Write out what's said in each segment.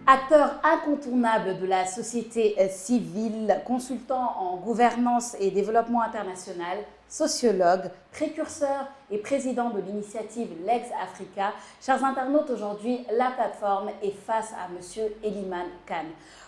Acteur incontournable de la société civile, consultant en gouvernance et développement international, sociologue, précurseur et président de l'initiative Legs Africa, chers internautes, aujourd'hui, la plateforme est face à Monsieur Eliman Kane.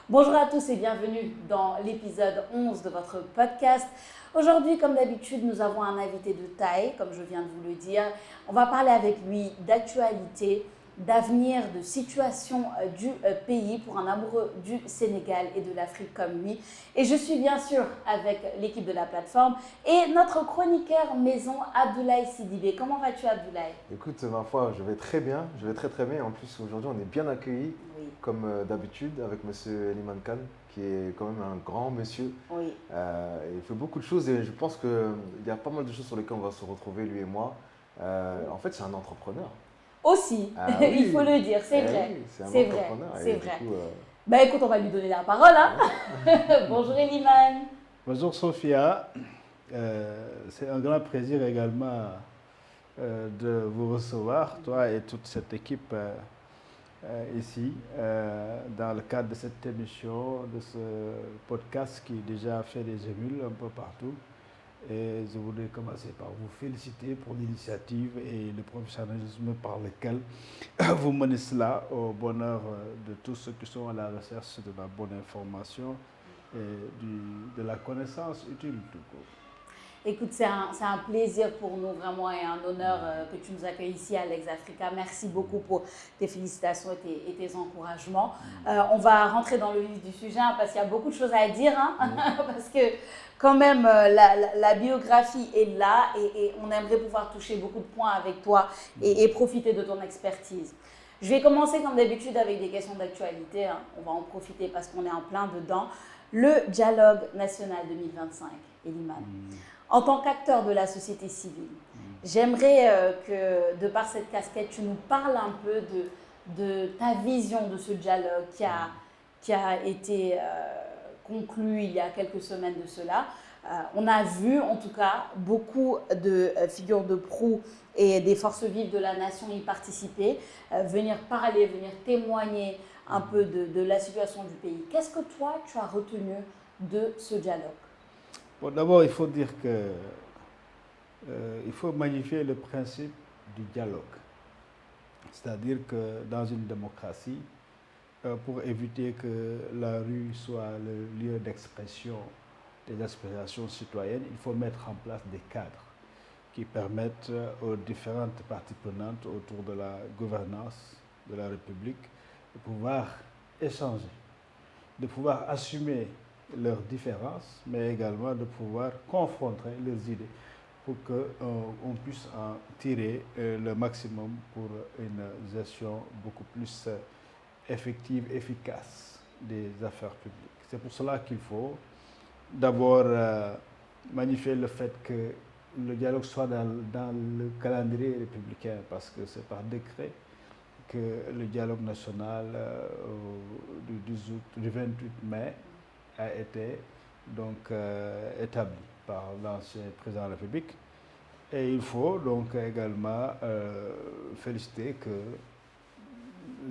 Bonjour à tous et bienvenue dans l'épisode 11 de votre podcast. Aujourd'hui, comme d'habitude, nous avons un invité de taille, comme je viens de vous le dire. On va parler avec lui d'actualité, d'avenir, de situation du pays pour un amoureux du Sénégal et de l'Afrique comme lui. Et je suis bien sûr avec l'équipe de la plateforme et notre chroniqueur maison, Abdoulaye Sidibé. Comment vas-tu, Abdoulaye? Écoute, ma foi, je vais très bien, je vais très bien. En plus, aujourd'hui, on est bien accueillis, Oui. comme d'habitude, avec monsieur Eliman Kane, qui est quand même un grand monsieur. Oui. Il fait beaucoup de choses et je pense qu'il y a pas mal de choses sur lesquelles on va se retrouver, lui et moi. En fait, c'est un entrepreneur. Aussi, Oui. il faut le dire, c'est vrai. Oui, c'est un C'est vrai, entrepreneur. c'est Et du vrai. coup, Bah écoute, on va lui donner la parole. Hein. Bonjour Eliman. Bonjour Sophia, c'est un grand plaisir également de vous recevoir, toi et toute cette équipe ici, dans le cadre de cette émission, de ce podcast qui déjà fait des émules un peu partout. Et je voudrais commencer par vous féliciter pour l'initiative et le professionnalisme par lequel vous menez cela au bonheur de tous ceux qui sont à la recherche de la bonne information et de la connaissance utile tout court. Écoute, c'est un plaisir pour nous vraiment et un honneur que tu nous accueilles ici à Legs Africa. Merci beaucoup pour tes félicitations et tes encouragements. On va rentrer dans le vif du sujet hein, parce qu'il y a beaucoup de choses à dire. Hein, parce que quand même, la biographie est là et on aimerait pouvoir toucher beaucoup de points avec toi et profiter de ton expertise. Je vais commencer comme d'habitude avec des questions d'actualité. Hein. On va en profiter parce qu'on est en plein dedans. Le dialogue national 2025, Eliman. En tant qu'acteur de la société civile, j'aimerais que, de par cette casquette, tu nous parles un peu de ta vision de ce dialogue qui a été conclu il y a quelques semaines de cela. On a vu, en tout cas, beaucoup de figures de proue et des forces vives de la nation y participer, venir parler, venir témoigner un peu de la situation du pays. Qu'est-ce que toi, tu as retenu de ce dialogue ? Bon, d'abord, il faut dire que il faut magnifier le principe du dialogue. C'est-à-dire que dans une démocratie, pour éviter que la rue soit le lieu d'expression des aspirations citoyennes, il faut mettre en place des cadres qui permettent aux différentes parties prenantes autour de la gouvernance de la République de pouvoir échanger, de pouvoir assumer leurs différences, mais également de pouvoir confronter leurs idées pour qu'on puisse en tirer le maximum pour une gestion beaucoup plus effective, efficace des affaires publiques. C'est pour cela qu'il faut d'abord magnifier le fait que le dialogue soit dans le calendrier républicain, parce que c'est par décret que le dialogue national du 28 mai a été donc établi par l'ancien président de la République. Et il faut donc également féliciter que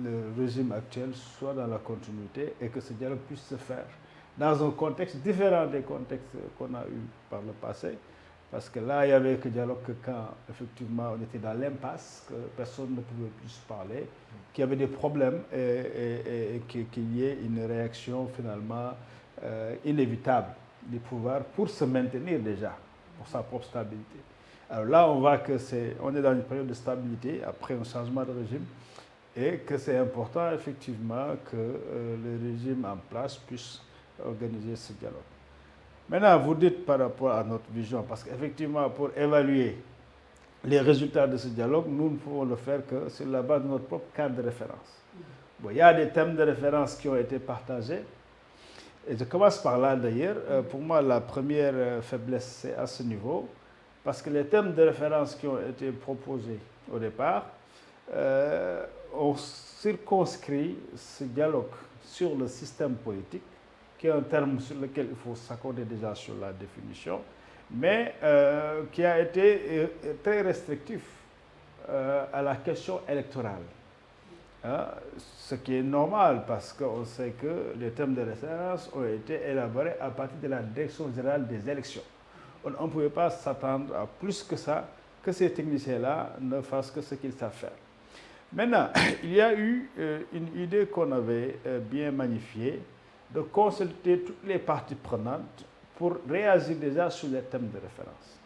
le régime actuel soit dans la continuité et que ce dialogue puisse se faire dans un contexte différent des contextes qu'on a eu par le passé. Parce que là, il n'y avait que dialogue que quand, effectivement, on était dans l'impasse, que personne ne pouvait plus se parler, qu'il y avait des problèmes et qu'il y ait une réaction finalement inévitable du pouvoir pour se maintenir déjà, pour sa propre stabilité. Alors là, on voit on est dans une période de stabilité après un changement de régime et que c'est important effectivement que le régime en place puisse organiser ce dialogue. Maintenant, vous dites par rapport à notre vision, parce qu'effectivement, pour évaluer les résultats de ce dialogue, nous ne pouvons le faire que sur la base de notre propre cadre de référence. Bon, il y a des thèmes de référence qui ont été partagés. Et je commence par là d'ailleurs. Pour moi, la première faiblesse, c'est à ce niveau, parce que les thèmes de référence qui ont été proposés au départ ont circonscrit ce dialogue sur le système politique, qui est un terme sur lequel il faut s'accorder déjà sur la définition, mais qui a été très restrictif à la question électorale. hein, ce qui est normal parce qu'on sait que les thèmes de référence ont été élaborés à partir de la direction générale des élections. On ne pouvait pas s'attendre à plus que ça, que ces techniciens-là ne fassent que ce qu'ils savent faire. Maintenant, il y a eu une idée qu'on avait bien magnifiée, de consulter toutes les parties prenantes pour réagir déjà sur les thèmes de référence.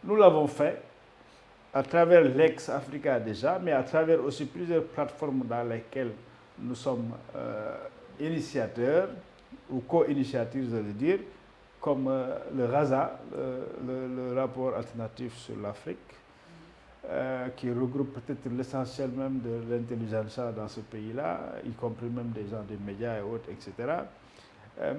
Nous l'avons fait à travers l'ex-Africa déjà, mais à travers aussi plusieurs plateformes dans lesquelles nous sommes initiateurs ou co-initiateurs, je veux dire, comme le RASA, le rapport alternatif sur l'Afrique, qui regroupe peut-être l'essentiel même de l'intelligentsia dans ce pays-là, y compris même des gens des médias et autres, etc.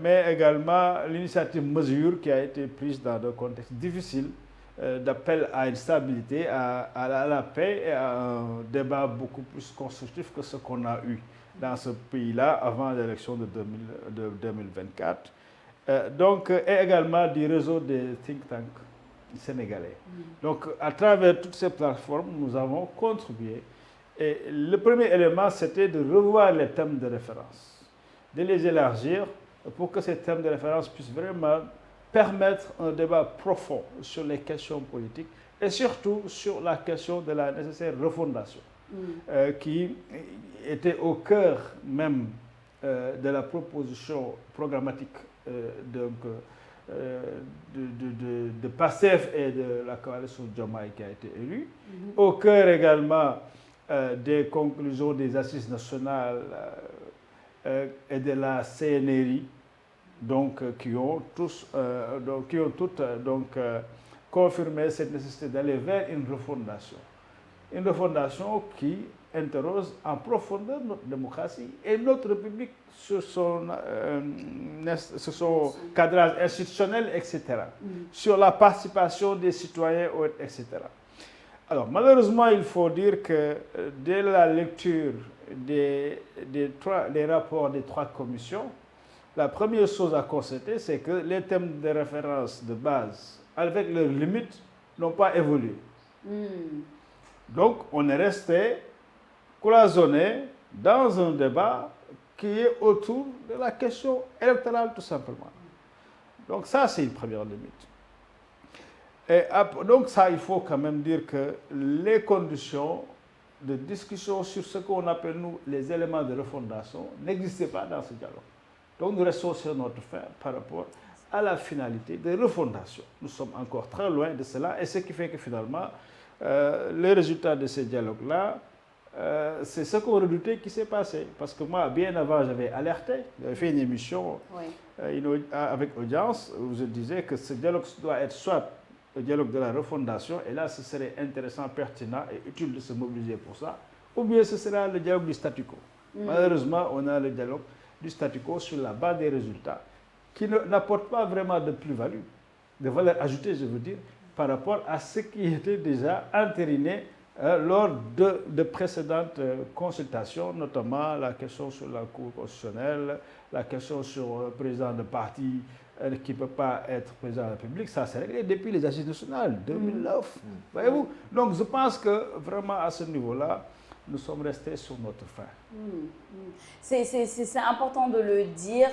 Mais également l'initiative Mesure qui a été prise dans un contexte difficile d'appel à une stabilité, à la paix et à un débat beaucoup plus constructif que ce qu'on a eu dans ce pays-là avant l'élection de 2024. Donc, et également du réseau des think tanks sénégalais. Donc, à travers toutes ces plateformes, nous avons contribué. Et le premier élément, c'était de revoir les thèmes de référence, de les élargir pour que ces thèmes de référence puissent vraiment permettre un débat profond sur les questions politiques et surtout sur la question de la nécessaire refondation qui était au cœur même de la proposition programmatique de PASTEF et de la coalition Diomaye qui a été élue, au cœur également des conclusions des assises nationales et de la CNRI, donc, qui ont toutes confirmé cette nécessité d'aller vers une refondation. Une refondation qui interroge en profondeur notre démocratie et notre République sur son cadrage institutionnel, etc. Sur la participation des citoyens, etc. Alors, malheureusement, il faut dire que dès la lecture des rapports des 3 commissions, la première chose à constater, c'est que les thèmes de référence de base, avec leurs limites, n'ont pas évolué. Donc, on est resté cloisonné dans un débat qui est autour de la question électorale, tout simplement. Donc, ça, c'est une première limite. Et donc, ça, il faut quand même dire que les conditions de discussion sur ce qu'on appelle, nous, les éléments de refondation n'existaient pas dans ce dialogue. Donc nous restons sur notre fin par rapport à la finalité de refondation. Nous sommes encore très loin de cela et ce qui fait que finalement, le résultat de ces dialogues-là, c'est ce qu'on redoutait qui s'est passé. Parce que moi, bien avant, j'avais alerté, j'avais fait une émission avec Audience où je disais que ce dialogue doit être soit le dialogue de la refondation, et là, ce serait intéressant, pertinent et utile de se mobiliser pour ça, ou bien ce sera le dialogue du statu quo. Malheureusement, on a le dialogue du statu quo sur la base des résultats qui n'apportent pas vraiment de plus-value, de valeur ajoutée, je veux dire, par rapport à ce qui était déjà entériné lors de précédentes consultations, notamment la question sur la Cour constitutionnelle, la question sur le président de parti qui ne peut pas être président de la République, ça s'est réglé depuis les assises nationales, 2009. Voyez-vous? Donc je pense que vraiment à ce niveau-là, nous sommes restés sur notre fin. C'est important de le dire.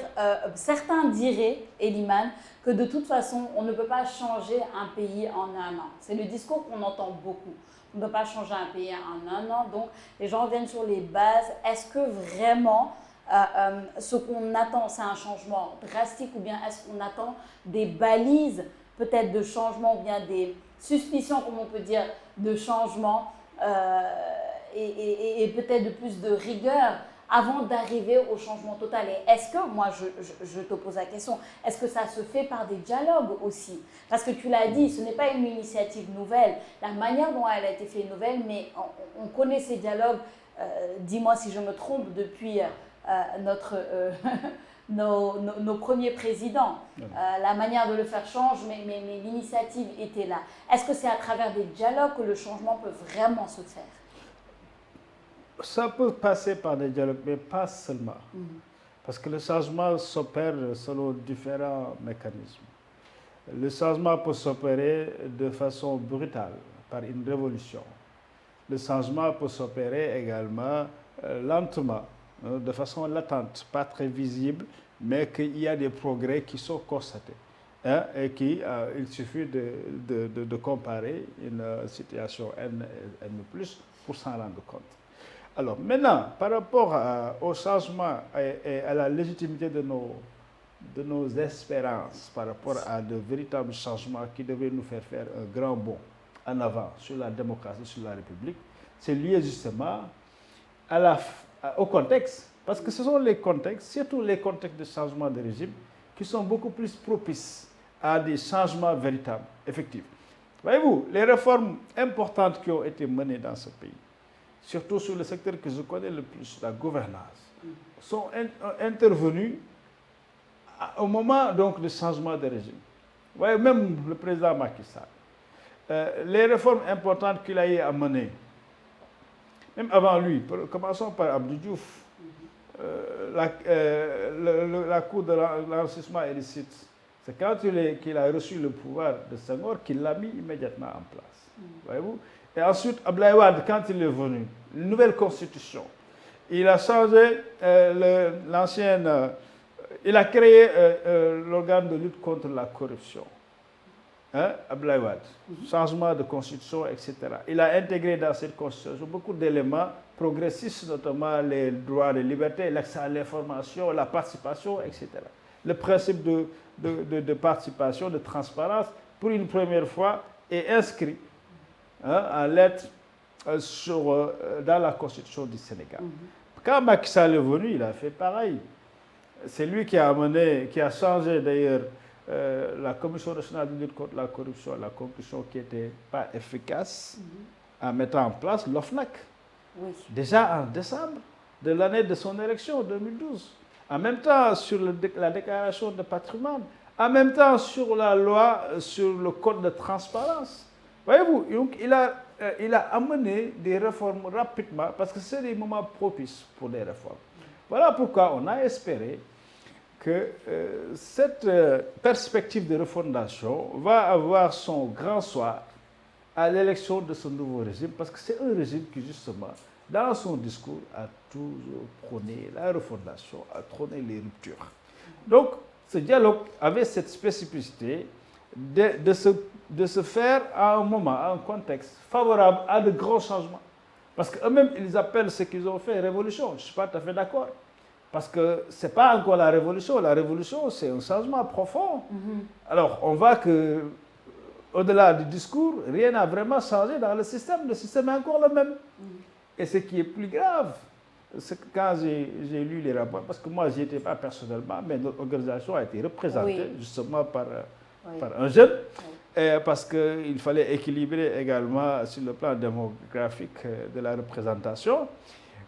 Certains diraient, Eliman, que de toute façon, on ne peut pas changer un pays en un an. C'est le discours qu'on entend beaucoup. On ne peut pas changer un pays en un an. Donc, les gens reviennent sur les bases. Est-ce que vraiment, ce qu'on attend, c'est un changement drastique ou bien est-ce qu'on attend des balises peut-être de changement ou bien des suspicions, comme on peut dire, de changement et peut-être de plus de rigueur avant d'arriver au changement total. Et est-ce que, moi je te pose la question, est-ce que ça se fait par des dialogues aussi? Parce que tu l'as dit, ce n'est pas une initiative nouvelle. La manière dont elle a été faite est nouvelle, mais on connaît ces dialogues, dis-moi si je me trompe, depuis nos premiers présidents. La manière de le faire change, mais l'initiative était là. Est-ce que c'est à travers des dialogues que le changement peut vraiment se faire? Ça peut passer par des dialogues, mais pas seulement. Parce que le changement s'opère selon différents mécanismes. Le changement peut s'opérer de façon brutale, par une révolution. Le changement peut s'opérer également lentement, de façon latente, pas très visible, mais qu'il y a des progrès qui sont constatés. Hein, et il suffit de comparer une situation N pour s'en rendre compte. Alors maintenant, par rapport au changement et à la légitimité de nos espérances, par rapport à de véritables changements qui devaient nous faire un grand bond en avant sur la démocratie, sur la République, c'est lié justement au contexte, parce que ce sont les contextes, surtout les contextes de changement de régime, qui sont beaucoup plus propices à des changements véritables, effectifs. Voyez-vous, les réformes importantes qui ont été menées dans ce pays, surtout sur le secteur que je connais le plus, la gouvernance, sont intervenues au moment donc du changement de régime. Vous voyez, même le président Macky Sall, les réformes importantes qu'il a eu à mener, même avant lui, commençons par Abdou Diouf, la Cour de l'enrichissement illicite, c'est quand qu'il a reçu le pouvoir de Senghor qu'il l'a mis immédiatement en place. Voyez-vous? Et ensuite, Abdoulaye Wade, quand il est venu, une nouvelle constitution, il a changé il a créé l'organe de lutte contre la corruption. Hein, Abdoulaye Wade, changement de constitution, etc. Il a intégré dans cette constitution beaucoup d'éléments progressistes, notamment les droits et libertés, l'accès à l'information, la participation, etc. Le principe de participation, de transparence, pour une première fois, est inscrit en lettres dans la constitution du Sénégal. Quand Macky Sall est venu, il a fait pareil. C'est lui qui a changé d'ailleurs la Commission nationale de lutte contre la corruption, la corruption qui n'était pas efficace, en mettant en place l'OFNAC. Oui. Déjà en décembre de l'année de son élection, 2012. En même temps sur la déclaration de patrimoine. En même temps sur la loi, sur le code de transparence. Voyez-vous, donc il a amené des réformes rapidement parce que c'est des moments propices pour des réformes. Voilà pourquoi on a espéré que cette perspective de refondation va avoir son grand soir à l'élection de ce nouveau régime, parce que c'est un régime qui, justement, dans son discours, a toujours prôné la refondation, a prôné les ruptures. Donc, ce dialogue avait cette spécificité de se faire à un moment, à un contexte favorable à de grands changements. Parce qu'eux-mêmes, ils appellent ce qu'ils ont fait révolution. Je ne suis pas tout à fait d'accord. Parce que ce n'est pas encore la révolution. La révolution, c'est un changement profond. Alors, on voit que, au-delà du discours, rien n'a vraiment changé dans le système. Le système est encore le même. Et ce qui est plus grave, c'est que quand j'ai lu les rapports, parce que moi, je n'y étais pas personnellement, mais notre organisation a été représentée justement par un jeune, parce qu'il fallait équilibrer également sur le plan démographique de la représentation.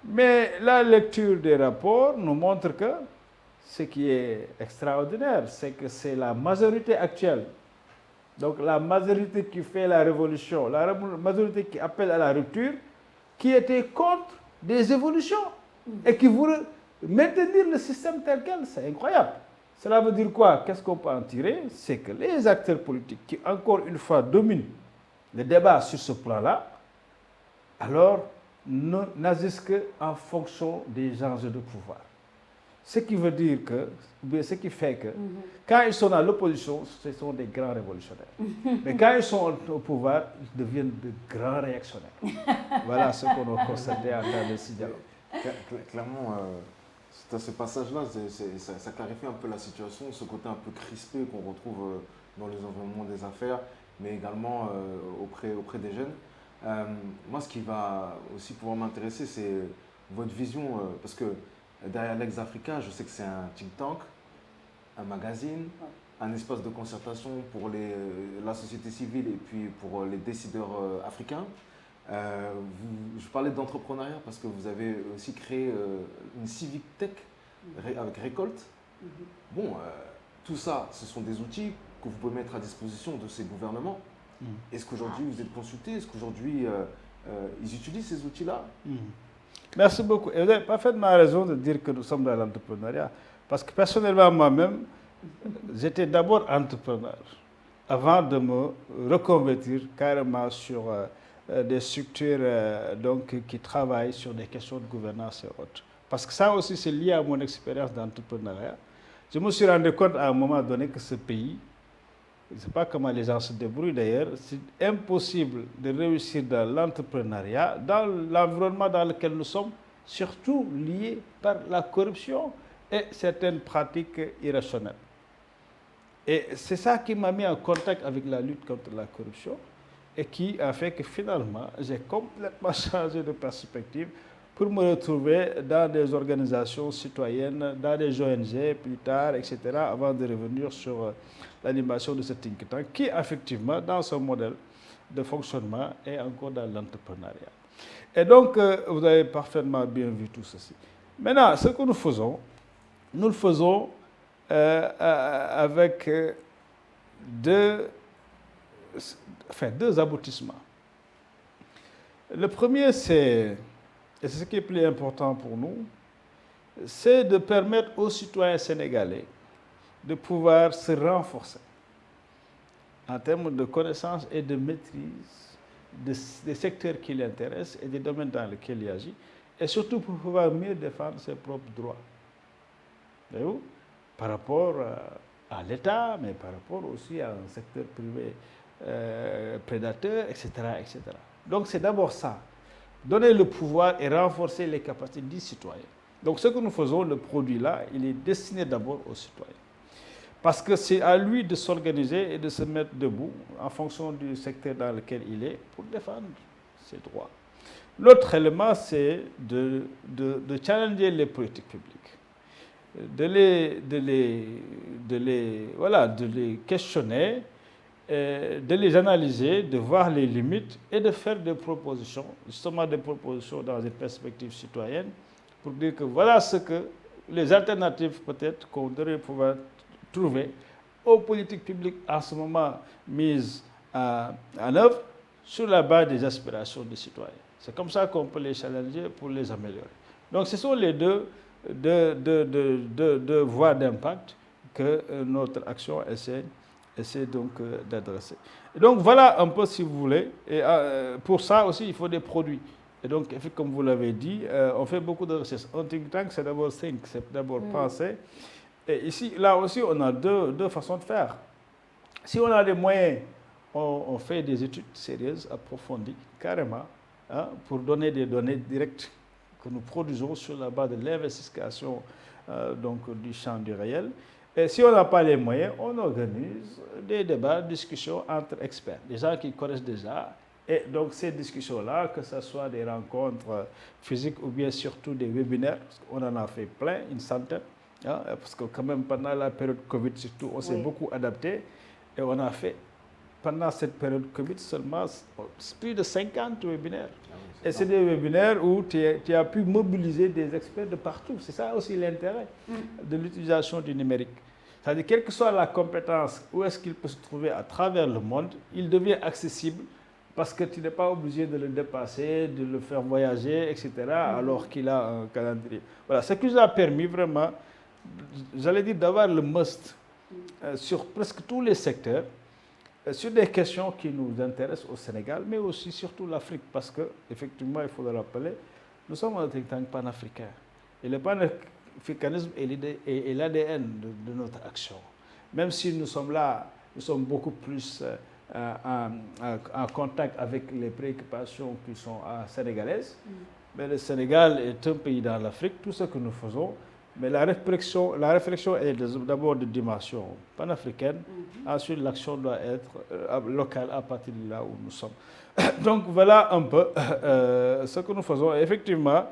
Mais la lecture des rapports nous montre que ce qui est extraordinaire, c'est que c'est la majorité actuelle, donc la majorité qui fait la révolution, la majorité qui appelle à la rupture, qui était contre des évolutions et qui voulait maintenir le système tel quel. C'est incroyable. Cela veut dire quoi? Qu'est-ce qu'on peut en tirer? C'est que les acteurs politiques qui, encore une fois, dominent le débat sur ce plan-là, alors n'agissent qu'en fonction des enjeux de pouvoir. Ce qui veut dire que, ce qui fait que, quand ils sont dans l'opposition, ce sont des grands révolutionnaires. Mais quand ils sont au pouvoir, ils deviennent de grands réactionnaires. Voilà ce qu'on a constaté en termes de ce dialogue. Clairement, ce passage-là, ça clarifie un peu la situation, ce côté un peu crispé qu'on retrouve dans les environnements des affaires, mais également auprès des jeunes. Moi, ce qui va aussi pouvoir m'intéresser, c'est votre vision, parce que derrière Lex Africa, je sais que c'est un think tank, un magazine, un espace de concertation pour la société civile et puis pour les décideurs africains. Je parlais d'entrepreneuriat parce que vous avez aussi créé une civic tech avec Récolte. Bon, tout ça, ce sont des outils que vous pouvez mettre à disposition de ces gouvernements. Est-ce qu'aujourd'hui vous êtes consulté? Est-ce qu'aujourd'hui ils utilisent ces outils-là? Merci beaucoup. Et vous avez parfaitement raison de dire que nous sommes dans l'entrepreneuriat. Parce que personnellement, moi-même, j'étais d'abord entrepreneur avant de me reconvertir carrément sur des structures donc, qui travaillent sur des questions de gouvernance et autres. Parce que ça aussi, c'est lié à mon expérience d'entrepreneuriat. Je me suis rendu compte à un moment donné que ce pays, je ne sais pas comment les gens se débrouillent d'ailleurs, c'est impossible de réussir dans l'entrepreneuriat, dans l'environnement dans lequel nous sommes, surtout lié par la corruption et certaines pratiques irrationnelles. Et c'est ça qui m'a mis en contact avec la lutte contre la corruption et qui a fait que finalement, j'ai complètement changé de perspective pour me retrouver dans des organisations citoyennes, dans des ONG plus tard, etc., avant de revenir sur l'animation de ce think tank qui, effectivement, dans son modèle de fonctionnement, est encore dans l'entrepreneuriat. Et donc, vous avez parfaitement bien vu tout ceci. Maintenant, ce que nous le faisons avec deux aboutissements. Le premier, et c'est ce qui est plus important pour nous, c'est de permettre aux citoyens sénégalais de pouvoir se renforcer en termes de connaissances et de maîtrise des secteurs qui l'intéressent et des domaines dans lesquels il agit, et surtout pour pouvoir mieux défendre ses propres droits. Voyez-vous? Par rapport à l'État, mais par rapport aussi à un secteur privé prédateur, etc., etc. Donc c'est d'abord ça, donner le pouvoir et renforcer les capacités des citoyens. Donc ce que nous faisons, le produit là, il est destiné d'abord aux citoyens. Parce que c'est à lui de s'organiser et de se mettre debout en fonction du secteur dans lequel il est pour défendre ses droits. L'autre élément, c'est de challenger les politiques publiques, de les questionner, de les analyser, de voir les limites et de faire des propositions, justement des propositions dans une perspective citoyenne, pour dire que voilà ce que les alternatives peut-être qu'on devrait pouvoir trouver aux politiques publiques en ce moment mises en œuvre sur la base des aspirations des citoyens. C'est comme ça qu'on peut les challenger pour les améliorer. Donc ce sont les deux voies d'impact que notre action essaie donc d'adresser. Donc voilà un peu si vous voulez. Et pour ça aussi, il faut des produits. Et donc, comme vous l'avez dit, on fait beaucoup de recherches. Un think tank, c'est d'abord think, c'est d'abord penser. Et ici, là aussi, on a deux façons de faire. Si on a les moyens, on fait des études sérieuses, approfondies, carrément, hein, pour donner des données directes que nous produisons sur la base de l'investigation donc du champ du réel. Et si on n'a pas les moyens, on organise des débats, discussions entre experts, des gens qui connaissent déjà. Et donc ces discussions-là, que ce soit des rencontres physiques ou bien surtout des webinaires, parce qu'on en a fait plein, une centaine, hein, parce que quand même pendant la période Covid surtout, on s'est beaucoup adapté et on a fait pendant cette période Covid seulement plus de 50 webinaires. Et c'est des webinaires où tu as pu mobiliser des experts de partout. C'est ça aussi l'intérêt de l'utilisation du numérique. C'est-à-dire, quelle que soit la compétence, où est-ce qu'il peut se trouver à travers le monde, il devient accessible parce que tu n'es pas obligé de le dépasser, de le faire voyager, etc., alors qu'il a un calendrier. Voilà, ce qui nous a permis vraiment, j'allais dire, d'avoir le must sur presque tous les secteurs, sur des questions qui nous intéressent au Sénégal, mais aussi surtout l'Afrique, parce qu'effectivement, il faut le rappeler, nous sommes un think tank panafricain. Et le panafricanisme est l'ADN de notre action. Même si nous sommes là, nous sommes beaucoup plus en contact avec les préoccupations qui sont sénégalaises, mais le Sénégal est un pays dans l'Afrique, tout ce que nous faisons, mais la réflexion est d'abord de dimension panafricaine. Ensuite, l'action doit être locale à partir de là où nous sommes. Donc voilà un peu ce que nous faisons. Effectivement,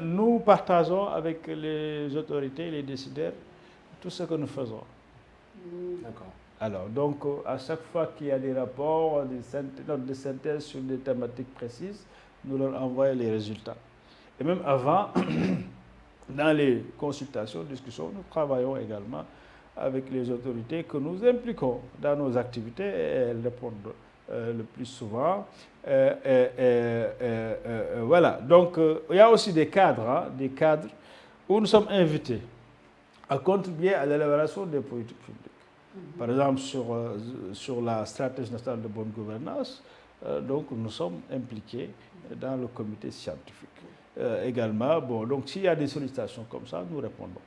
nous partageons avec les autorités, les décideurs, tout ce que nous faisons. D'accord. Alors, donc, à chaque fois qu'il y a des rapports, des notes de synthèse sur des thématiques précises, nous leur envoyons les résultats. Et même avant, dans les consultations, discussions, nous travaillons également avec les autorités que nous impliquons dans nos activités et elles répondent le plus souvent. Voilà. Donc, il y a aussi des cadres où nous sommes invités à contribuer à l'élaboration des politiques publiques. Par exemple, sur la stratégie nationale de bonne gouvernance, donc nous sommes impliqués dans le comité scientifique. Également, bon, donc s'il y a des sollicitations comme ça, nous répondons.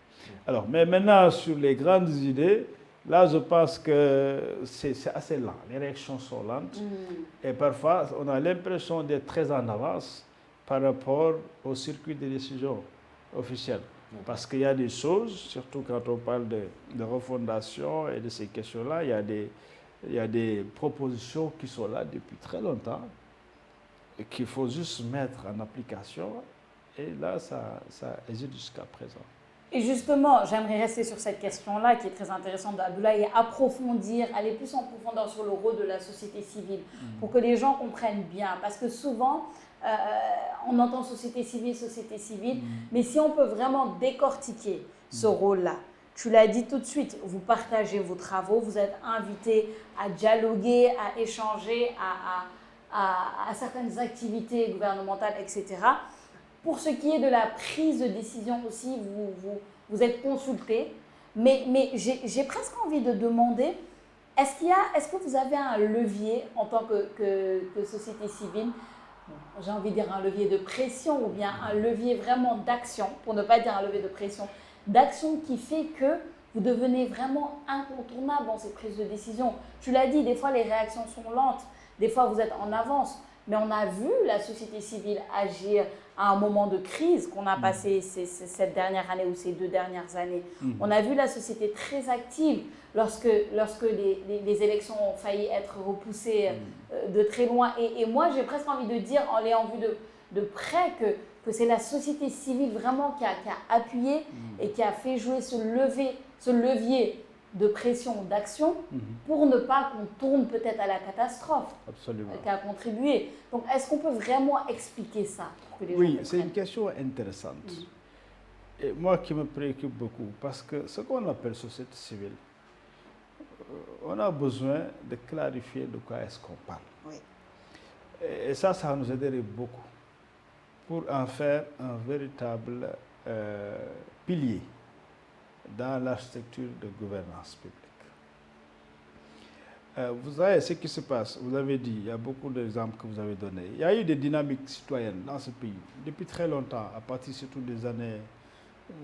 Alors, mais maintenant, sur les grandes idées, là, je pense que c'est assez lent. Les réactions sont lentes. Et parfois, on a l'impression d'être très en avance par rapport au circuit des décisions officielles. Parce qu'il y a des choses, surtout quand on parle de refondation et de ces questions-là, il y a des propositions qui sont là depuis très longtemps et qu'il faut juste mettre en application. Et là, ça hésite jusqu'à présent. Et justement, j'aimerais rester sur cette question-là qui est très intéressante d'Abdoulaye et approfondir, aller plus en profondeur sur le rôle de la société civile pour que les gens comprennent bien. Parce que souvent, on entend société civile, mais si on peut vraiment décortiquer ce rôle-là, tu l'as dit tout de suite, vous partagez vos travaux, vous êtes invités à dialoguer, à échanger, à certaines activités gouvernementales, etc. Pour ce qui est de la prise de décision aussi, vous êtes consultés. Mais j'ai presque envie de demander, est-ce que vous avez un levier en tant que société civile, j'ai envie de dire un levier de pression ou bien un levier vraiment d'action, pour ne pas dire un levier de pression, d'action qui fait que vous devenez vraiment incontournable dans ces prises de décision. Tu l'as dit, des fois les réactions sont lentes, des fois vous êtes en avance, mais on a vu la société civile agir à un moment de crise qu'on a passé cette dernière année ou ces 2 dernières années. On a vu la société très active lorsque les élections ont failli être repoussées de très loin. Et moi, j'ai presque envie de dire, en l'ayant vu de près, que c'est la société civile vraiment qui a appuyé et qui a fait jouer ce levier de pression, d'action, pour ne pas qu'on tourne peut-être à la catastrophe. Absolument. Qui a contribué. Donc, est-ce qu'on peut vraiment expliquer ça pour que les gens Oui, comprennent? c'est une question intéressante. Et moi qui me préoccupe beaucoup, parce que ce qu'on appelle société civile, on a besoin de clarifier de quoi est-ce qu'on parle. Oui. Et ça nous aiderait beaucoup pour en faire un véritable pilier dans l'architecture de gouvernance publique. Vous savez ce qui se passe, vous avez dit, il y a beaucoup d'exemples que vous avez donnés. Il y a eu des dynamiques citoyennes dans ce pays depuis très longtemps, à partir surtout des années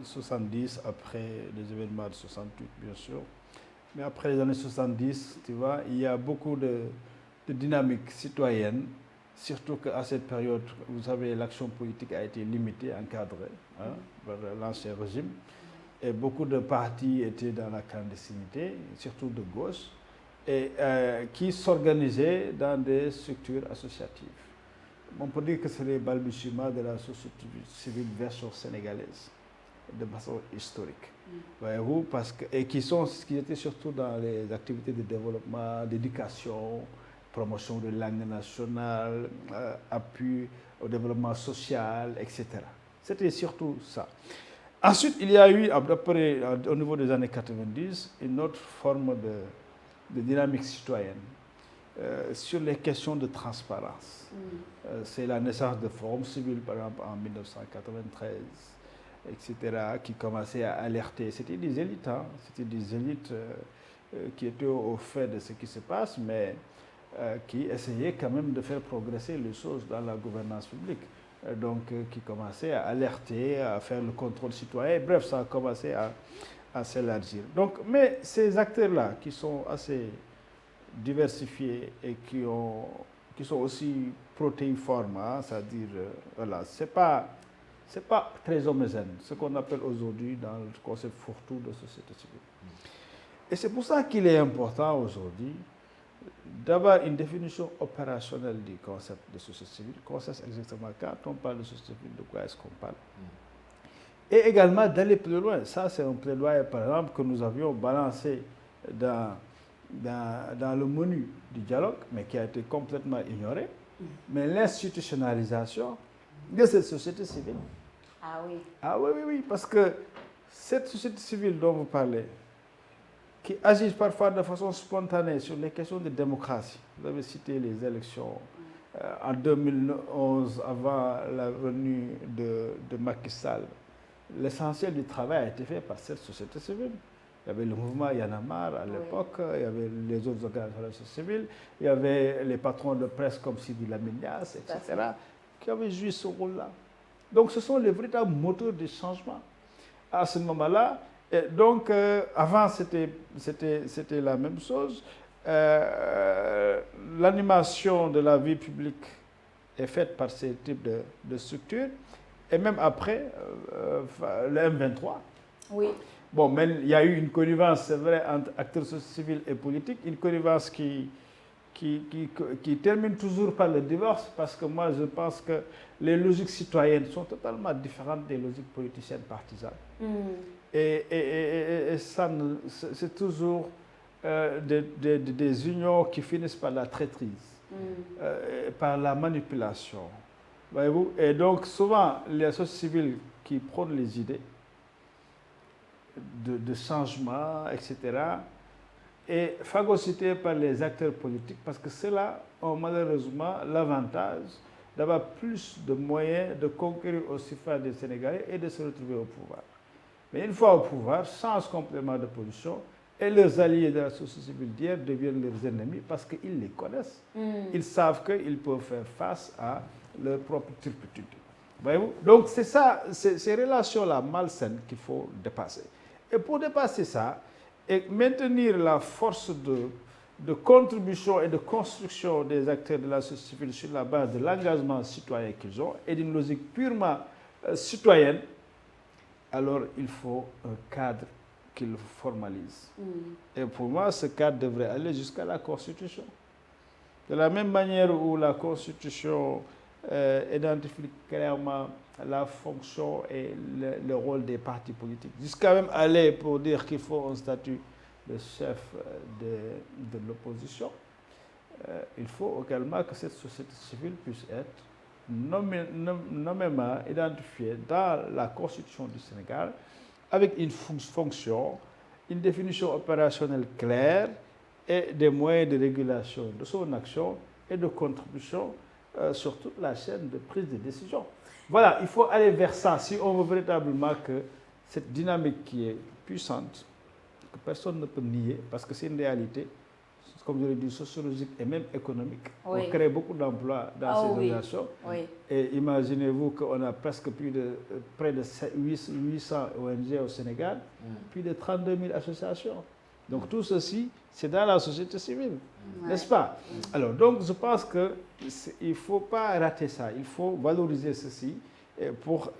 70, après les événements de 68 bien sûr. Mais après les années 70, tu vois, il y a beaucoup de dynamiques citoyennes, surtout qu'à cette période, vous savez, l'action politique a été limitée, encadrée par l'ancien régime. Et beaucoup de partis étaient dans la clandestinité, surtout de gauche, et qui s'organisaient dans des structures associatives. On peut dire que c'est les balbutiements de la société civile version sénégalaise, de façon historique. Voyez-vous, et qui étaient surtout dans les activités de développement, d'éducation, promotion de langue nationale, appui au développement social, etc. C'était surtout ça. Ensuite, il y a eu, au niveau des années 90, une autre forme de dynamique citoyenne sur les questions de transparence. C'est la naissance de Forum Civil, par exemple, en 1993, etc., qui commençaient à alerter. C'était des élites, c'était des élites qui étaient au fait de ce qui se passe, mais qui essayaient quand même de faire progresser les choses dans la gouvernance publique. Donc, qui commençaient à alerter, à faire le contrôle citoyen. Bref, ça a commencé à s'élargir. Donc, mais ces acteurs-là, qui sont assez diversifiés et qui sont aussi protéiformes, c'est-à-dire, voilà, c'est pas très homogène, ce qu'on appelle aujourd'hui dans le concept fourre-tout de société civile. Et c'est pour ça qu'il est important aujourd'hui d'avoir une définition opérationnelle du concept de société civile. Qu'on sache exactement quand on parle de société civile, de quoi est-ce qu'on parle. Et également d'aller plus loin. Ça, c'est un plaidoyer, par exemple, que nous avions balancé dans le menu du dialogue, mais qui a été complètement ignoré. Mais l'institutionnalisation de cette société civile. Ah oui. Ah oui, oui, oui, parce que cette société civile dont vous parlez, qui agissent parfois de façon spontanée sur les questions de démocratie. Vous avez cité les élections en 2011, avant la venue de Macky Sall. L'essentiel du travail a été fait par cette société civile. Il y avait le mouvement Y en a marre à l'époque, il y avait les autres organisations de la société civile, il y avait les patrons de presse comme Sidi Laminias, etc., qui avaient joué ce rôle-là. Donc ce sont les véritables moteurs du changement. À ce moment-là, donc avant c'était la même chose. L'animation de la vie publique est faite par ces types de structures. Et même après, le M23. Oui. Bon, mais il y a eu une connivence, c'est vrai, entre acteurs civils et politiques, une connivence qui termine toujours par le divorce, parce que moi, je pense que les logiques citoyennes sont totalement différentes des logiques politiciennes partisanes. Et ça, c'est toujours des unions qui finissent par la traîtrise, par la manipulation. Voyez-vous? Et donc, souvent, les sociétés civiles qui prônent les idées de changement, etc., et phagocytées par les acteurs politiques, parce que ceux-là ont malheureusement l'avantage d'avoir plus de moyens de conquérir au suffrage des Sénégalais et de se retrouver au pouvoir. Mais une fois au pouvoir, changent complètement de position, et leurs alliés de la société civile d'hier deviennent leurs ennemis parce qu'ils les connaissent. Ils savent qu'ils peuvent faire face à leur propre turpitude. Voyez-vous? Donc c'est ça, ces relations-là malsaines qu'il faut dépasser. Et pour dépasser ça, et maintenir la force de contribution et de construction des acteurs de la société civile sur la base de l'engagement citoyen qu'ils ont et d'une logique purement citoyenne, alors il faut un cadre qu'ils formalisent. Et pour moi, ce cadre devrait aller jusqu'à la Constitution. De la même manière où la Constitution identifie clairement la fonction et le rôle des partis politiques, jusqu'à même aller pour dire qu'il faut un statut de chef de l'opposition, il faut également que cette société civile puisse être nommément identifiée dans la Constitution du Sénégal avec une fonction, une définition opérationnelle claire et des moyens de régulation de son action et de contribution sur toute la chaîne de prise de décision. Voilà, il faut aller vers ça si on veut véritablement que cette dynamique qui est puissante, que personne ne peut nier, parce que c'est une réalité, comme je l'ai dit, sociologique et même économique. On crée beaucoup d'emplois dans ces organisations. Et imaginez-vous qu'on a presque près de 800 ONG au Sénégal, plus de 32 000 associations. Donc tout ceci, c'est dans la société civile, n'est-ce pas? Alors, donc je pense qu'il ne faut pas rater ça, il faut valoriser ceci pour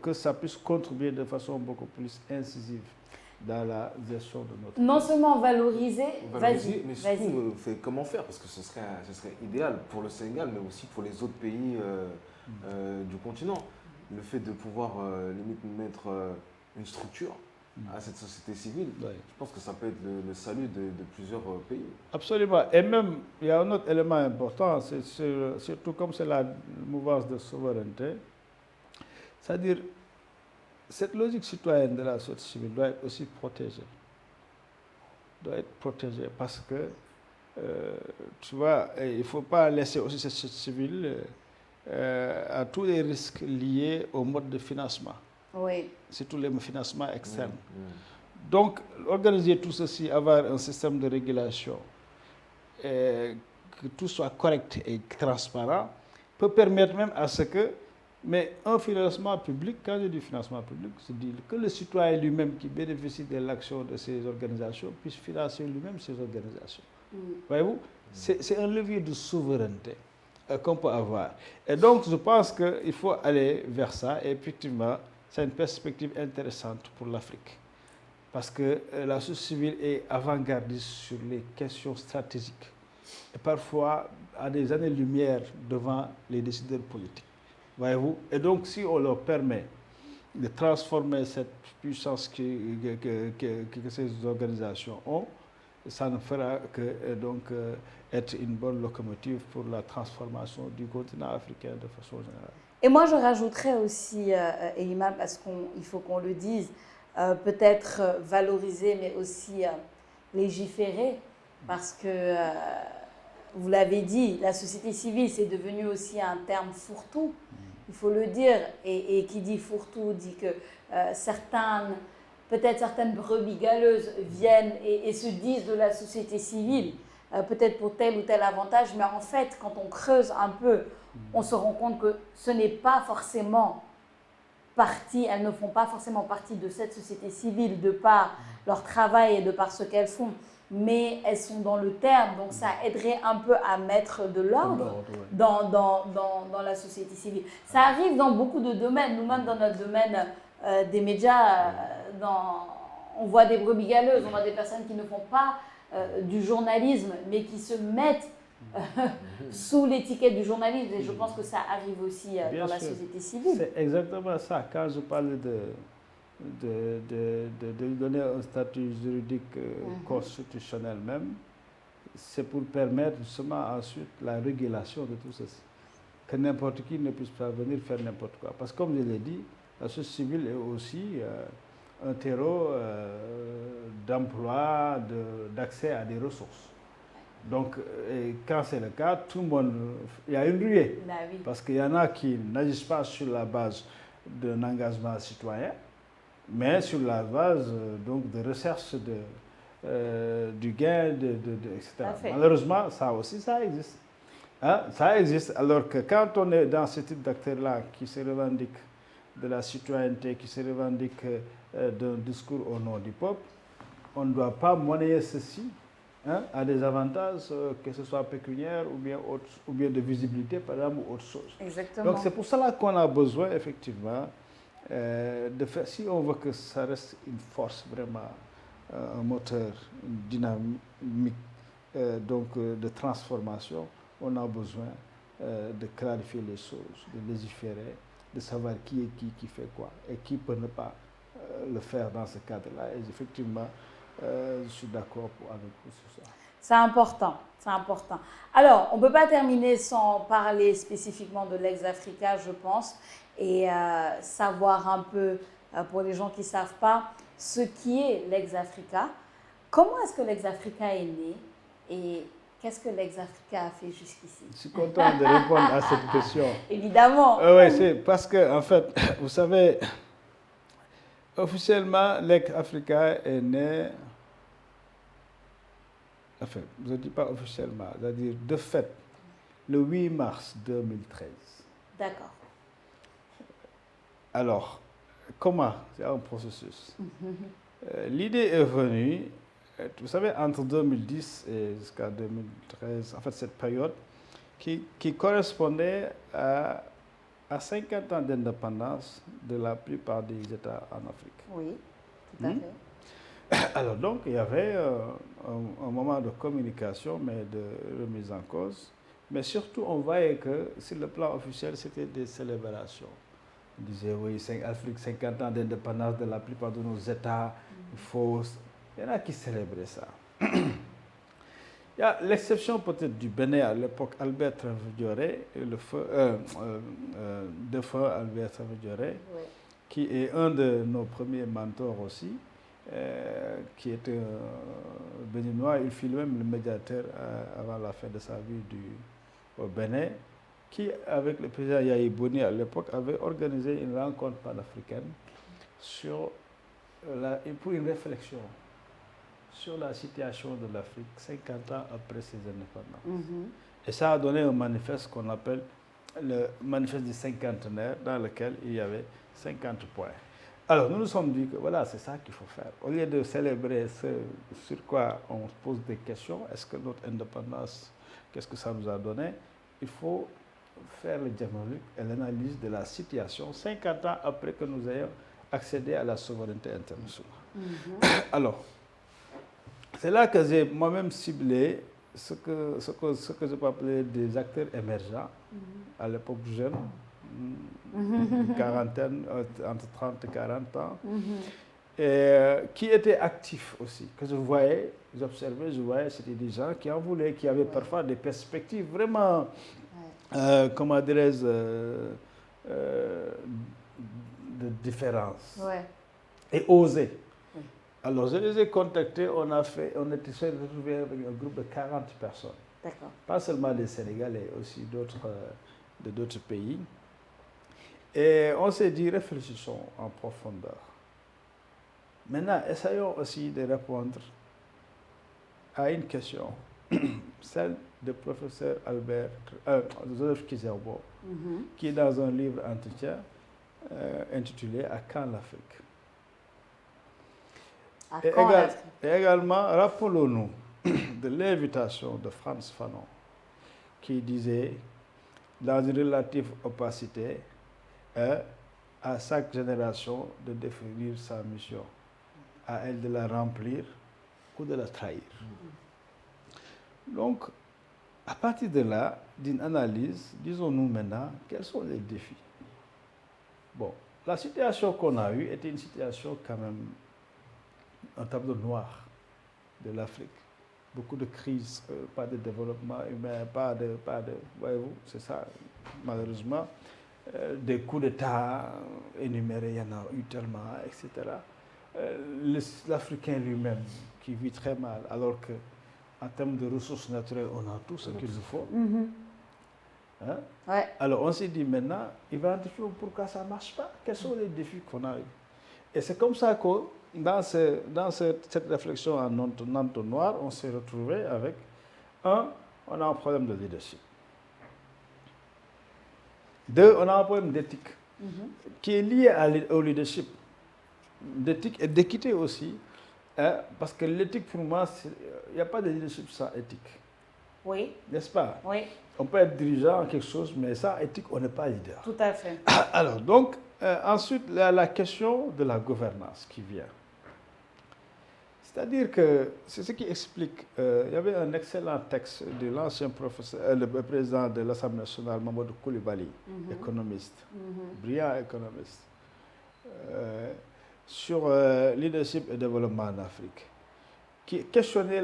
que ça puisse contribuer de façon beaucoup plus incisive dans la gestion de notre non seulement valoriser, mais surtout comment faire, parce que ce serait idéal pour le Sénégal, mais aussi pour les autres pays du continent. Le fait de pouvoir limite mettre une structure à cette société civile, je pense que ça peut être le salut de plusieurs pays. Absolument. Et même, il y a un autre élément important, c'est surtout comme c'est la mouvance de souveraineté, c'est-à-dire cette logique citoyenne de la société civile doit être aussi protégée. Doit être protégée parce que, tu vois, il ne faut pas laisser aussi cette société civile à tous les risques liés au mode de financement. Surtout les financements externes. Donc, organiser tout ceci, avoir un système de régulation, que tout soit correct et transparent, peut permettre même à ce que, mais un financement public, quand je dis financement public, je dis que le citoyen lui-même qui bénéficie de l'action de ces organisations puisse financer lui-même ces organisations. Voyez-vous, c'est un levier de souveraineté qu'on peut avoir. Et donc, je pense qu'il faut aller vers ça. Et effectivement, c'est une perspective intéressante pour l'Afrique. Parce que la société civile est avant-gardiste sur les questions stratégiques. Et parfois, à des années-lumière devant les décideurs politiques. Voyez-vous? Et donc, si on leur permet de transformer cette puissance que ces organisations ont, ça ne fera que être une bonne locomotive pour la transformation du continent africain de façon générale. Et moi, je rajouterais aussi, Elimane, parce qu'il faut qu'on le dise, peut-être valoriser, mais aussi légiférer, parce que, vous l'avez dit, la société civile, c'est devenu aussi un terme fourre-tout, il faut le dire, et qui dit fourre-tout dit que certaines peut-être certaines brebis galeuses viennent et se disent de la société civile, peut-être pour tel ou tel avantage, mais en fait, quand on creuse un peu, on se rend compte que ce n'est pas forcément elles ne font pas forcément partie de cette société civile de par leur travail et de par ce qu'elles font, mais elles sont dans le terme, donc ça aiderait un peu à mettre de l'ordre dans la société civile. Ça arrive dans beaucoup de domaines, nous-mêmes dans notre domaine des médias, on voit des brebis galeuses, on voit des personnes qui ne font pas du journalisme, mais qui se mettent sous l'étiquette du journalisme, et je pense que ça arrive aussi dans la société civile. C'est exactement ça. Quand je parle de lui donner un statut juridique constitutionnel même, c'est pour permettre justement ensuite la régulation de tout ceci. Que n'importe qui ne puisse pas venir faire n'importe quoi. Parce que comme je l'ai dit, la société civile est aussi un terreau d'emploi, d'accès à des ressources. Donc, quand c'est le cas, tout le monde, il y a une ruée. Bah oui. Parce qu'il y en a qui n'agissent pas sur la base d'un engagement citoyen, mais sur la base donc, de recherche du gain, etc. Malheureusement, ça aussi, ça existe. Hein? Ça existe. Alors que quand on est dans ce type d'acteurs-là qui se revendiquent de la citoyenneté, qui se revendiquent d'un discours au nom du peuple, on ne doit pas monnayer ceci à des avantages, que ce soit pécuniaires ou bien de visibilité, par exemple, ou autre chose. Exactement. Donc c'est pour cela qu'on a besoin, effectivement, de faire, si on veut que ça reste une force, vraiment, un moteur, une dynamique de transformation, on a besoin de clarifier les choses, de légiférer, de savoir qui est qui fait quoi, et qui peut ne pas le faire dans ce cadre-là. Et effectivement, je suis d'accord avec vous sur ça. C'est important, c'est important. Alors, on ne peut pas terminer sans parler spécifiquement de Lex-Africa, je pense, et savoir un peu, pour les gens qui ne savent pas, ce qui est Lex-Africa. Comment est-ce que Lex-Africa est né et qu'est-ce que Lex-Africa a fait jusqu'ici? Je suis content de répondre à cette question. Évidemment. Oui, c'est parce que, en fait, vous savez, officiellement, Lex-Africa est né. Enfin, je ne dis pas officiellement, c'est-à-dire de fait, le 8 mars 2013. D'accord. Alors, comment? C'est un processus. L'idée est venue, vous savez, entre 2010 et jusqu'à 2013, en fait, cette période qui correspondait à 50 ans d'indépendance de la plupart des États en Afrique. Oui, tout à fait. Alors donc, il y avait un moment de communication, mais de remise en cause. Mais surtout, on voyait que sur le plan officiel, c'était des célébrations. On disait, oui, Afrique, 50 ans d'indépendance de la plupart de nos États. Il y en a qui célébraient ça. Il y a l'exception peut-être du Bénin à l'époque, Albert Traoré, défunt Albert Traoré, oui, qui est un de nos premiers mentors aussi. Qui était béninois, il fut même le médiateur avant la fin de sa vie au Bénin, qui, avec le président Yahi Boni à l'époque, avait organisé une rencontre panafricaine pour une réflexion sur la situation de l'Afrique 50 ans après ses indépendances. Et ça a donné un manifeste qu'on appelle le manifeste du cinquantenaire, dans lequel il y avait 50 points. Alors, nous nous sommes dit que voilà, c'est ça qu'il faut faire. Au lieu de célébrer ce sur quoi on se pose des questions, est-ce que notre indépendance, qu'est-ce que ça nous a donné? Il faut faire le diagnostic et l'analyse de la situation 50 ans après que nous ayons accédé à la souveraineté internationale. Alors, c'est là que j'ai moi-même ciblé ce que je peux appeler des acteurs émergents à l'époque jeune. Une quarantaine, entre 30 et 40 ans, et qui étaient actifs aussi, que je voyais, j'observais, c'était des gens qui en voulaient, qui avaient parfois des perspectives vraiment, comment dirais-je, de différence, et osés. Alors je les ai contactés, on était retrouvés avec un groupe de 40 personnes, pas seulement des Sénégalais, aussi d'autres pays. Et on s'est dit, réfléchissons en profondeur. Maintenant, essayons aussi de répondre à une question, celle du professeur Joseph Kizerbo, qui est dans un livre entretien intitulé « À quand l'Afrique ?» Et également, rappelons-nous de l'invitation de Frantz Fanon, qui disait, dans une relative opacité, à chaque génération de définir sa mission, à elle de la remplir ou de la trahir. Donc, à partir de là, d'une analyse, disons-nous maintenant, quels sont les défis? Bon, la situation qu'on a eue était une situation quand même, un tableau noir de l'Afrique. Beaucoup de crises, pas de développement humain, pas de voyez-vous, c'est ça, malheureusement. Des coups d'État énumérés, il y en a eu tellement, etc. L'Africain lui-même qui vit très mal, alors qu'en termes de ressources naturelles, on a tout ce qu'il nous faut. Hein? Ouais. Alors on s'est dit maintenant, identifier pourquoi ça ne marche pas, quels sont les défis qu'on a eu. Et c'est comme ça que dans cette réflexion en entonnoir, on s'est retrouvé avec, on a un problème de leadership. 2, on a un problème d'éthique qui est lié au leadership, d'éthique et d'équité aussi, parce que l'éthique pour moi, il n'y a pas de leadership sans éthique. Oui. N'est-ce pas? Oui. On peut être dirigeant en quelque chose, mais sans éthique, on n'est pas leader. Tout à fait. Alors, donc, ensuite, la question de la gouvernance qui vient. C'est-à-dire que c'est ce qui explique, il y avait un excellent texte de l'ancien professeur, le président de l'Assemblée nationale, Mamadou Koulibaly, économiste, brillant économiste, sur leadership et développement en Afrique, qui questionnait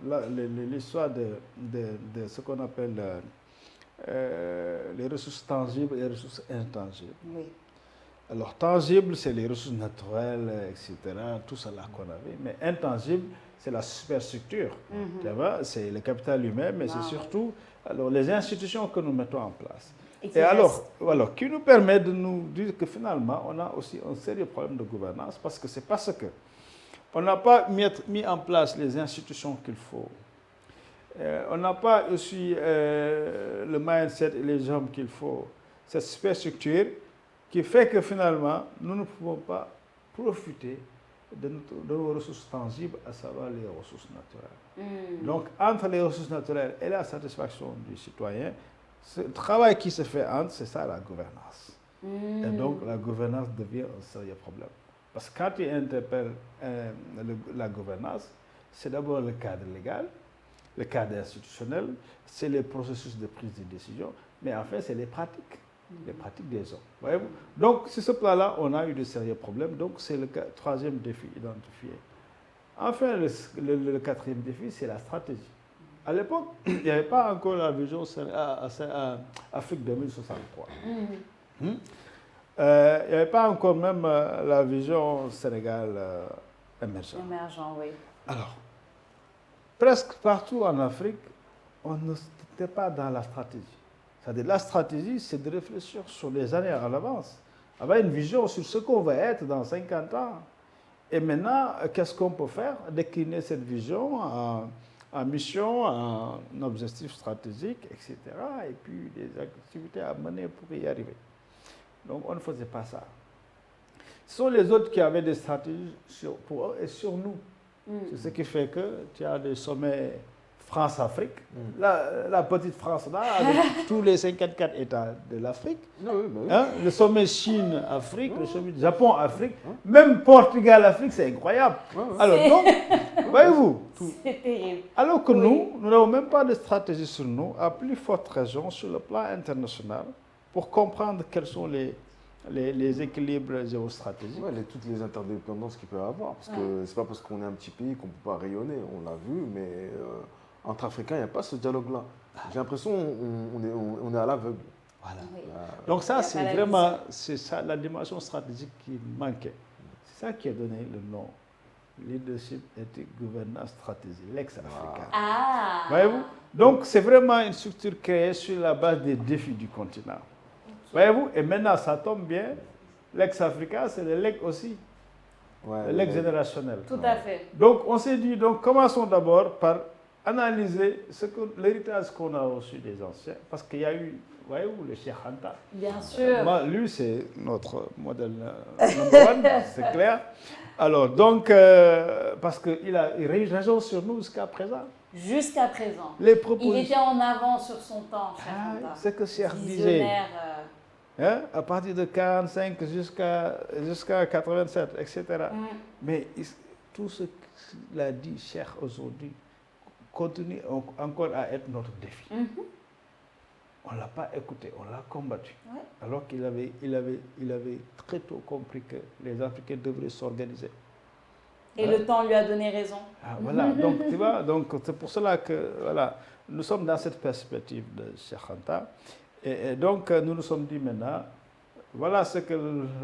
l'histoire de ce qu'on appelle les ressources tangibles et les ressources intangibles. Oui. Alors, tangible, c'est les ressources naturelles, etc., tout cela qu'on avait. Mais intangible, c'est la superstructure. C'est le capital humain, mais c'est surtout les institutions que nous mettons en place. Et alors, qui nous permet de nous dire que finalement, on a aussi un sérieux problème de gouvernance, parce que c'est parce que on n'a pas mis en place les institutions qu'il faut. On n'a pas aussi le mindset et les hommes qu'il faut. Cette superstructure qui fait que finalement, nous ne pouvons pas profiter de nos ressources tangibles, à savoir les ressources naturelles. Donc, entre les ressources naturelles et la satisfaction du citoyen, ce travail qui se fait entre, c'est ça la gouvernance. Et donc, la gouvernance devient un sérieux problème. Parce que quand tu interpelles la gouvernance, c'est d'abord le cadre légal, le cadre institutionnel, c'est les processus de prise de décision, mais enfin, c'est les pratiques des hommes. Voyez-vous? Donc, sur ce plan-là, on a eu de sérieux problèmes. Donc, c'est le troisième défi identifié. Enfin, le quatrième défi, c'est la stratégie. À l'époque, il n'y avait pas encore la vision Afrique 2063. Il n'y avait pas encore même la vision Sénégal émergent. Émergent, oui. Alors, presque partout en Afrique, on n'était pas dans la stratégie. C'est-à-dire la stratégie, c'est de réfléchir sur les années à l'avance, avoir une vision sur ce qu'on va être dans 50 ans. Et maintenant, qu'est-ce qu'on peut faire? Décliner cette vision en mission, en objectif stratégique, etc. Et puis des activités à mener pour y arriver. Donc on ne faisait pas ça. Ce sont les autres qui avaient des stratégies pour eux et sur nous. C'est ce qui fait que tu as des sommets France-Afrique, la petite France là, avec tous les 54 États de l'Afrique, le sommet Chine-Afrique, le sommet Japon-Afrique, même Portugal-Afrique, c'est incroyable. Alors donc, voyez-vous, c'est terrible. Alors que nous n'avons même pas de stratégie sur nous, à plus forte raison sur le plan international, pour comprendre quels sont les équilibres géostratégiques. Ouais, toutes les interdépendances qu'il peut y avoir, parce que c'est pas parce qu'on est un petit pays qu'on ne peut pas rayonner, on l'a vu, mais entre Africains, il n'y a pas ce dialogue-là. J'ai l'impression qu'on est à l'aveugle. Voilà. Oui. Donc ça, c'est vraiment ça, la dimension stratégique qui manquait. C'est ça qui a donné le nom. Leadership, éthique, gouvernance, stratégie, l'ex-africain. Ah. Voyez-vous? Donc c'est vraiment une structure créée sur la base des défis du continent. Voyez-vous? Et maintenant, ça tombe bien. L'ex-africain, c'est le LEC aussi. Ouais, legs générationnel. Tout à fait. Donc, on s'est dit, donc, commençons d'abord par analyser l'héritage qu'on a reçu des anciens. Parce qu'il y a eu, voyez-vous, le Cheikh Anta. Bien sûr. Lui, c'est notre modèle number one, c'est clair. Alors, donc, parce qu'il a raison sur nous jusqu'à présent. Jusqu'à présent. Les Il propositions. était en avance sur son temps, Cheikh Anta. C'est que Cheikh disait. Visionnaire. À partir de 45 jusqu'à 87, etc. Mais tout ce qu'il a dit, Cheikh, aujourd'hui, continue encore à être notre défi. On ne l'a pas écouté, on l'a combattu. Ouais. Alors qu'il avait très tôt compris que les Africains devraient s'organiser. Et le temps lui a donné raison. Voilà, donc tu vois, c'est pour cela que voilà, nous sommes dans cette perspective de Cheikh Anta. Et donc, nous nous sommes dit maintenant, voilà ce que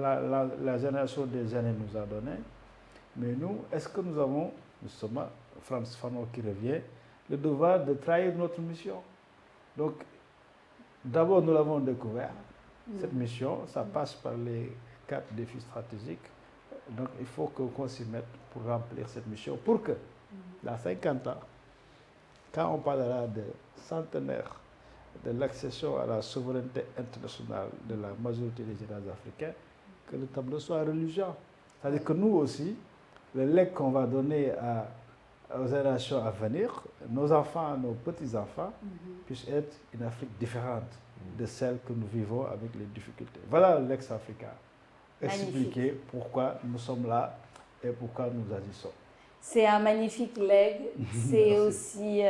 la génération des années nous a donné. Mais nous, est-ce que nous avons, justement, Frantz Fanon qui revient, le devoir de trahir notre mission? Donc, d'abord, nous l'avons découvert. Cette mission, ça passe par les 4 défis stratégiques. Donc, il faut qu'on s'y mette pour remplir cette mission, pour que, dans 50 ans, quand on parlera de centenaire de l'accession à la souveraineté internationale de la majorité des États africains, que le tableau soit religieux. C'est-à-dire que nous aussi, le legs qu'on va donner aux générations à venir, nos enfants, nos petits-enfants, puissent être une Afrique différente de celle que nous vivons avec les difficultés. Voilà l'ex-africain. Expliquer pourquoi nous sommes là et pourquoi nous agissons. C'est un magnifique legs. C'est aussi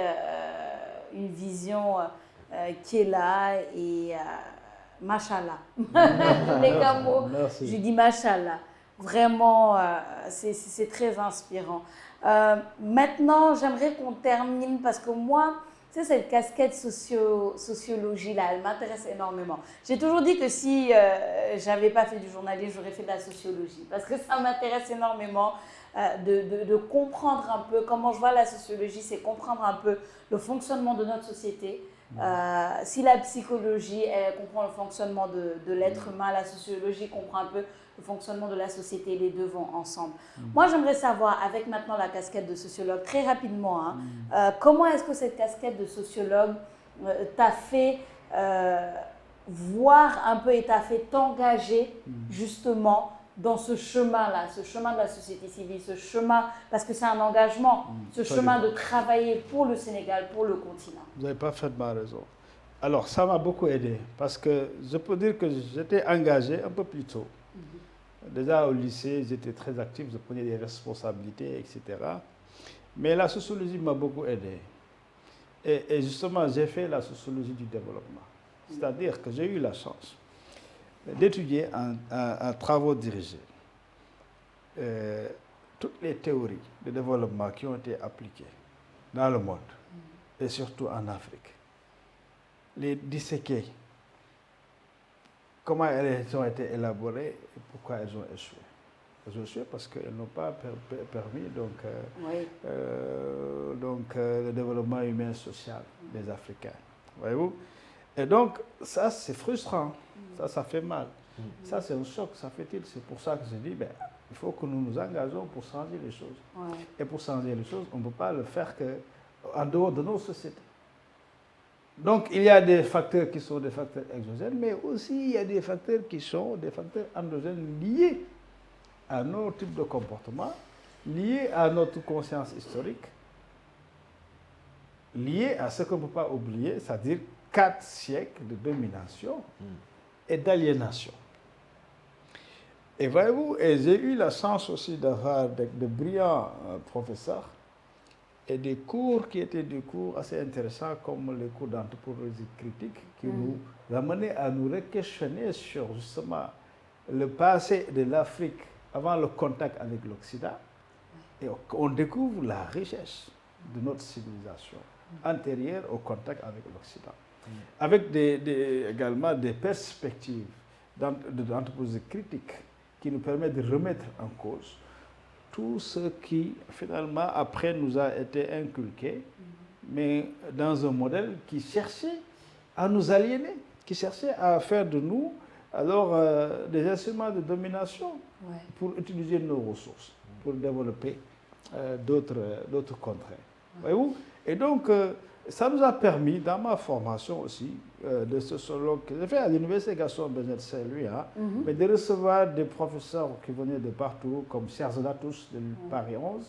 une vision qui est là et machallah. Les Camerounais, je dis machallah. Vraiment, c'est très inspirant. Maintenant, j'aimerais qu'on termine parce que moi, tu sais, cette casquette sociologie-là, elle m'intéresse énormément. J'ai toujours dit que si j'avais pas fait du journalisme, j'aurais fait de la sociologie parce que ça m'intéresse énormément de comprendre un peu comment je vois la sociologie, c'est comprendre un peu le fonctionnement de notre société. Si la psychologie elle comprend le fonctionnement de l'être humain, la sociologie comprend un peu le fonctionnement de la société, les deux vont ensemble. Moi, j'aimerais savoir, avec maintenant la casquette de sociologue, très rapidement, comment est-ce que cette casquette de sociologue t'a fait voir un peu et t'a fait t'engager justement dans ce chemin-là, ce chemin de la société civile, ce chemin, parce que c'est un engagement, ce chemin de travailler pour le Sénégal, pour le continent. Vous n'avez parfaitement raison. Alors, ça m'a beaucoup aidé, parce que je peux dire que j'étais engagé un peu plus tôt. Déjà au lycée, j'étais très actif, je prenais des responsabilités, etc. Mais la sociologie m'a beaucoup aidé. Et justement, j'ai fait la sociologie du développement. C'est-à-dire que j'ai eu la chance d'étudier en travaux dirigés toutes les théories de développement qui ont été appliquées dans le monde et surtout en Afrique. Les disséquer, comment elles ont été élaborées et pourquoi elles ont échoué. Elles ont échoué parce qu'elles n'ont pas permis le développement humain et social des Africains. Voyez-vous? Et donc, ça, c'est frustrant. Ça fait mal. Ça, c'est un choc, ça fait tilt. C'est pour ça que je dis, il faut que nous nous engageons pour changer les choses. Ouais. Et pour changer les choses, on ne peut pas le faire qu'en dehors de nos sociétés. Donc, il y a des facteurs qui sont des facteurs exogènes, mais aussi il y a des facteurs qui sont des facteurs endogènes liés à nos types de comportements, liés à notre conscience historique, liés à ce qu'on ne peut pas oublier, c'est-à-dire 4 siècles de domination et d'aliénation. Et voyez-vous, j'ai eu la chance aussi d'avoir de brillants professeurs et des cours qui étaient des cours assez intéressants comme les cours d'anthropologie critique qui nous amenaient à nous re-questionner sur justement le passé de l'Afrique avant le contact avec l'Occident. Et on découvre la richesse de notre civilisation antérieure au contact avec l'Occident. Avec également des perspectives d'anthropologie critique qui nous permettent de remettre en cause tout ce qui, finalement, après nous a été inculqué, mais dans un modèle qui cherchait à nous aliéner, qui cherchait à faire de nous alors des instruments de domination Ouais. pour utiliser nos ressources, pour développer d'autres contrées. Voyez-vous? Et donc, ça nous a permis, dans ma formation aussi, de sociologue que j'ai fait à l'université Gaston Berger Saint-Louis, mais de recevoir des professeurs qui venaient de partout, comme Serge Latouche de Paris 11,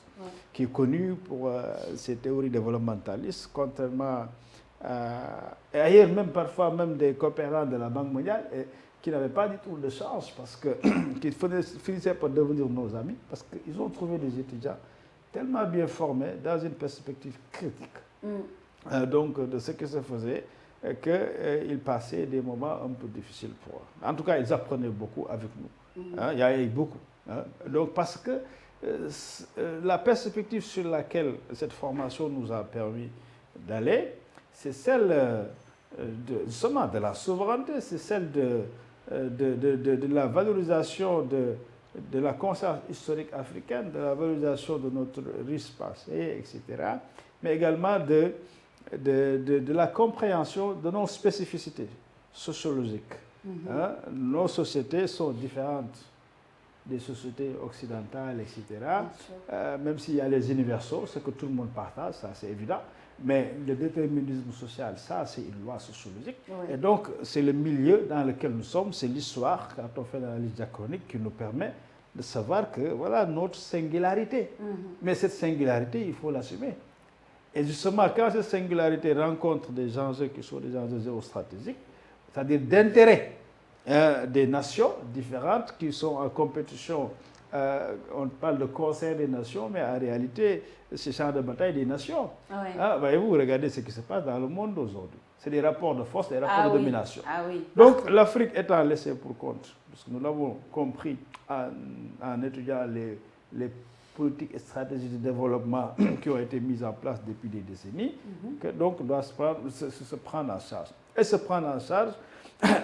qui est connu pour ses théories développementalistes, contrairement et ailleurs, même parfois, même des coopérants de la Banque mondiale, qui n'avaient pas du tout de chance, parce qu'ils finissaient par devenir nos amis, parce qu'ils ont trouvé des étudiants tellement bien formés dans une perspective critique. Donc, de ce que ça faisait, qu'ils passaient des moments un peu difficiles pour eux. En tout cas, ils apprenaient beaucoup avec nous. Il y a eu beaucoup. Donc, parce que la perspective sur laquelle cette formation nous a permis d'aller, c'est celle justement de la souveraineté, c'est celle de la valorisation de la conscience historique africaine, de la valorisation de notre riche passé, etc., mais également de la compréhension de nos spécificités sociologiques. Nos sociétés sont différentes des sociétés occidentales, etc. Même s'il y a les universaux, ce que tout le monde partage, ça c'est évident. Mais le déterminisme social, ça c'est une loi sociologique. Oui. Et donc c'est le milieu dans lequel nous sommes, c'est l'histoire, quand on fait l'analyse diachronique, qui nous permet de savoir que voilà notre singularité. Mais cette singularité, il faut l'assumer. Et justement, quand cette singularité rencontre des enjeux qui sont des enjeux géostratégiques, c'est-à-dire d'intérêt des nations différentes qui sont en compétition, on parle de concert des nations, mais en réalité, c'est champ de bataille des nations. Voyez-vous, regardez ce qui se passe dans le monde aujourd'hui. C'est des rapports de force, des rapports de domination. Donc, l'Afrique étant laissée pour compte, parce que nous l'avons compris en étudiant les politiques et stratégies de développement qui ont été mises en place depuis des décennies, que donc doit se prendre en charge. Et se prendre en charge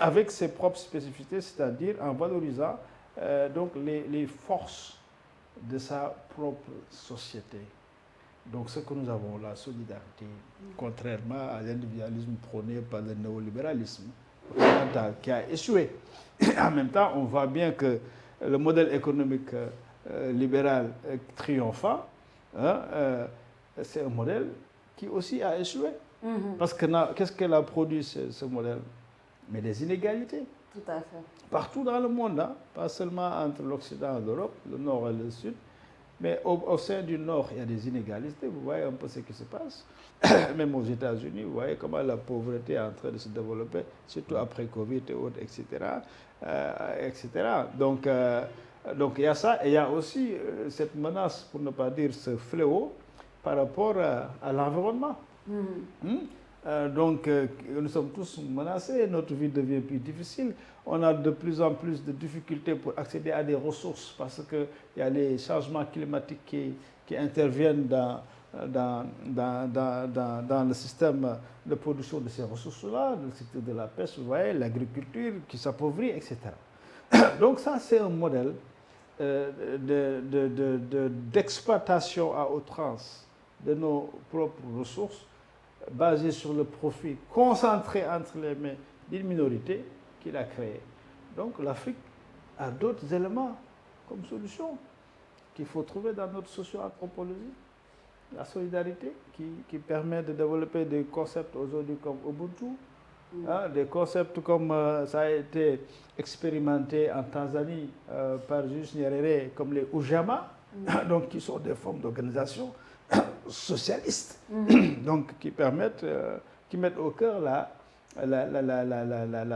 avec ses propres spécificités, c'est-à-dire en valorisant donc les forces de sa propre société. Donc ce que nous avons, la solidarité, contrairement à l'individualisme prôné par le néolibéralisme occidental qui a échoué. En même temps, on voit bien que le modèle économique libéral triomphant, c'est un modèle qui aussi a échoué. Parce que qu'est-ce qu'elle a produit, ce modèle? Mais des inégalités. Tout à fait. Partout dans le monde, pas seulement entre l'Occident et l'Europe, le Nord et le Sud, mais au sein du Nord, il y a des inégalités. Vous voyez un peu ce qui se passe. Même aux États-Unis, vous voyez comment la pauvreté est en train de se développer, surtout après Covid et autres, etc. etc. Donc, il y a ça. Et il y a aussi cette menace, pour ne pas dire ce fléau, par rapport à l'environnement. Donc, nous sommes tous menacés, notre vie devient plus difficile. On a de plus en plus de difficultés pour accéder à des ressources parce qu'il y a les changements climatiques qui interviennent dans le système de production de ces ressources-là, le secteur de la pêche, vous voyez, l'agriculture qui s'appauvrit, etc. Donc ça, c'est un modèle d'exploitation à outrance de nos propres ressources, basé sur le profit concentré entre les mains d'une minorité qu'il a créé. Donc l'Afrique a d'autres éléments comme solution qu'il faut trouver dans notre socio-anthropologie. La solidarité qui permet de développer des concepts aujourd'hui comme Ubuntu, des concepts comme ça a été expérimenté en Tanzanie par Julius Nyerere, comme les Ujamaa, donc qui sont des formes d'organisation socialistes, donc qui mettent au cœur la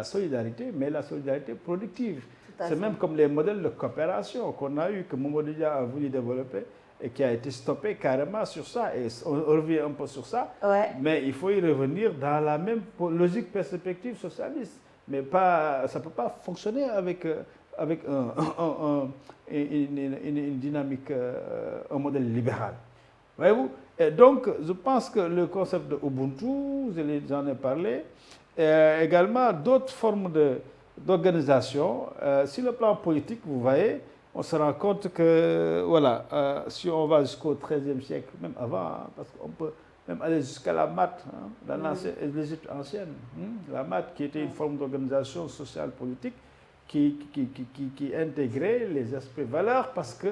solidarité, mais la solidarité productive. C'est même comme les modèles de coopération qu'on a eu, que Mamadou Dia a voulu développer et qui a été stoppé carrément sur ça. Et on revient un peu sur ça, mais il faut y revenir dans la même logique perspective socialiste. Mais ça ne peut pas fonctionner avec une dynamique, un modèle libéral. Voyez-vous? Et donc, je pense que le concept de Ubuntu, j'en ai parlé, et également d'autres formes d'organisation. Sur le plan politique, vous voyez, on se rend compte que, voilà, si on va jusqu'au XIIIe siècle, même avant, parce qu'on peut même aller jusqu'à la MAT, dans l'Égypte ancienne, la MAT qui était une forme d'organisation sociale politique, qui intégrait les aspects valeurs, parce que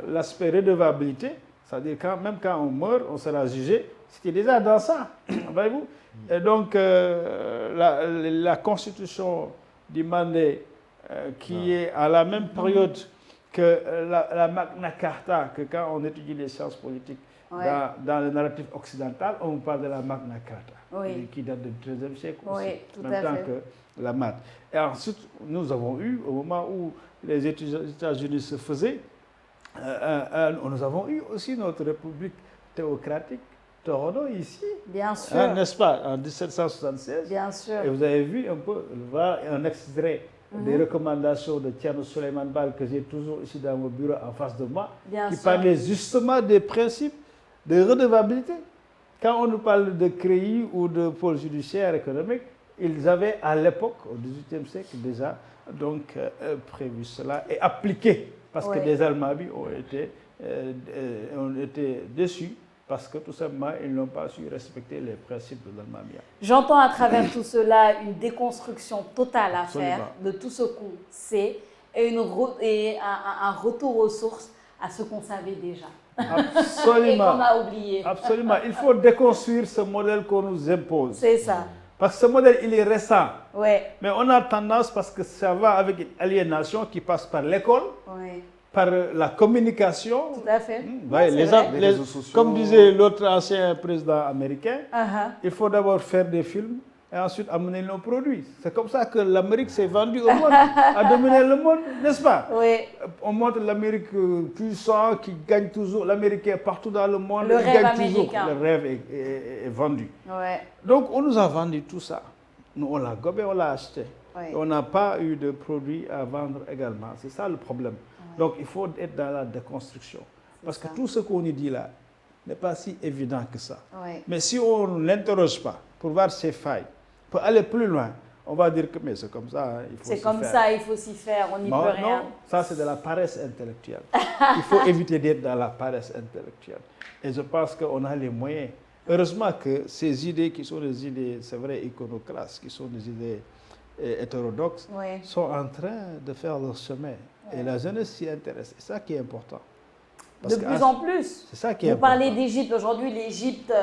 l'aspect redevabilité, c'est-à-dire même quand on meurt, on sera jugé, c'était déjà dans ça, voyez-vous. Et donc, la constitution du Mandé, qui est à la même période que la Magna Carta, que quand on étudie les sciences politiques, dans le narratif occidental, on parle de la Magna Carta, qui date du XIIIe siècle aussi, en même temps que la maths. Et ensuite, nous avons eu, au moment où les États-Unis se faisaient, nous avons eu aussi notre république théocratique, Toronto, ici. Bien sûr. N'est-ce pas, en 1776. Bien sûr. Et vous avez vu un peu, un extrait des recommandations de Thierno Souleymane Baal, que j'ai toujours ici dans mon bureau en face de moi, qui parlait justement des principes de redevabilité. Quand on nous parle de CREI ou de pôle judiciaire économique, ils avaient à l'époque, au XVIIIe siècle déjà, donc prévu cela et appliqué, parce que les Almabis ont été déçus, parce que tout simplement, ils n'ont pas su respecter les principes de l'Almamia. J'entends à travers tout cela une déconstruction totale à faire de tout ce qu'on sait et un retour aux sources, à ce qu'on savait déjà. Absolument. Et qu'on a oublié. Absolument. Il faut déconstruire ce modèle qu'on nous impose. C'est ça. Parce que ce modèle, il est récent. Ouais. Mais on a tendance, parce que ça va avec une aliénation qui passe par l'école, par la communication. Tout à fait. Les réseaux sociaux. Comme disait l'autre ancien président américain, il faut d'abord faire des films et ensuite amener nos produits. C'est comme ça que l'Amérique s'est vendue au monde, a dominé le monde, n'est-ce pas? Oui. On montre l'Amérique puissante qui gagne toujours, l'Américain partout dans le monde, le rêve gagne américain. toujours. Le rêve est vendu. Ouais. Donc on nous a vendu tout ça. Nous, on l'a gobé, on l'a acheté. Ouais. On n'a pas eu de produits à vendre également. C'est ça le problème. Donc il faut être dans la déconstruction. Parce que tout ce qu'on nous dit là n'est pas si évident que ça. Ouais. Mais si on ne l'interroge pas pour voir ses failles, pour aller plus loin, on va dire que mais c'est comme ça, il faut s'y faire. C'est comme ça, il faut s'y faire, on n'y peut rien. Non, ça c'est de la paresse intellectuelle. Il faut éviter d'être dans la paresse intellectuelle. Et je pense qu'on a les moyens. Heureusement que ces idées qui sont des idées, c'est vrai, iconoclastes, qui sont des idées hétérodoxes, sont en train de faire leur chemin. Et la jeunesse s'y intéresse. C'est ça qui est important. Parce de plus en plus. C'est ça qui est important. Vous parlez d'Égypte. Aujourd'hui, l'Égypte